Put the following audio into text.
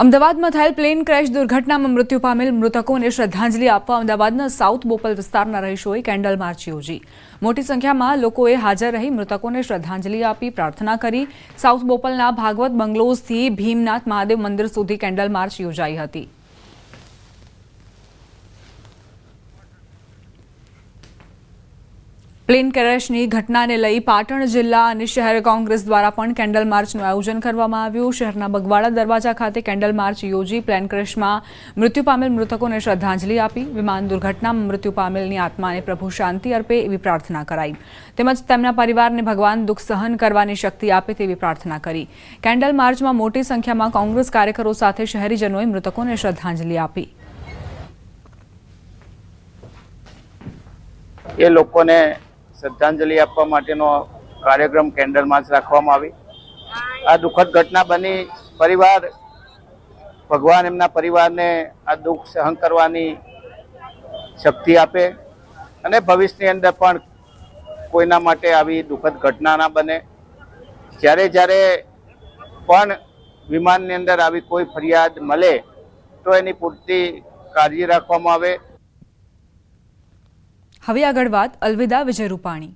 અમદાવાદમાં થયેલ plane crash દુર્ઘટનામાં મૃત્યુ પામેલ મૃતકોને શ્રદ્ધાંજલિ આપવા અમદાવાદના સાઉથ બોપલ વિસ્તારના રહીશોએ કેન્ડલ માર્ચ યોજી। મોટી સંખ્યામાં લોકોએ હાજર રહી મૃતકોને શ્રદ્ધાંજલિ આપી પ્રાર્થના કરી। સાઉથ બોપલના ભાગવત બંગલોઝથી ભીમનાથ મહાદેવ મંદિર સુધી કેન્ડલ માર્ચ યોજાઈ હતી। પ્લેન ક્રેશની ઘટનાને લઈ પાટણ જિલ્લા અને શહેર કોંગ્રેસ દ્વારા પણ કેન્ડલ માર્ચનું આયોજન કરવામાં આવ્યું। શહેરના બગવાડા દરવાજા ખાતે કેન્ડલ માર્ચ યોજી પ્લેન ક્રેશમાં મૃત્યુ પામેલ મૃતકોને શ્રદ્ધાંજલિ આપી। વિમાન દુર્ઘટનામાં મૃત્યુ પામેલની આત્માને પ્રભુ શાંતિ અર્પે એવી પ્રાર્થના કરાઈ તેમજ તેમના પરિવારને ભગવાન દુઃખ સહન કરવાની શક્તિ આપે તેવી પ્રાર્થના કરી। કેન્ડલ માર્ચમાં મોટી સંખ્યામાં કોંગ્રેસ કાર્યકરો સાથે શહેરીજનોએ મૃતકોને શ્રદ્ધાંજલિ આપી। એ લોકોને શ્રદ્ધાંજલિ આપવા માટેનો કાર્યક્રમ કેન્ડલ માર્ચ રાખવામાં આવી। આ દુઃખદ ઘટના બની પરિવાર ભગવાન એમના પરિવારને આ દુઃખ સહન કરવાની શક્તિ આપે અને ભવિષ્યની અંદર પણ કોઈના માટે આવી દુઃખદ ઘટના ના બને। જ્યારે પણ વિમાનની અંદર આવી કોઈ ફરિયાદ મળે તો એની પૂરતી કાળજી રાખવામાં આવે। હવે આગળ વાત અલવિદા વિજય રૂપાણી।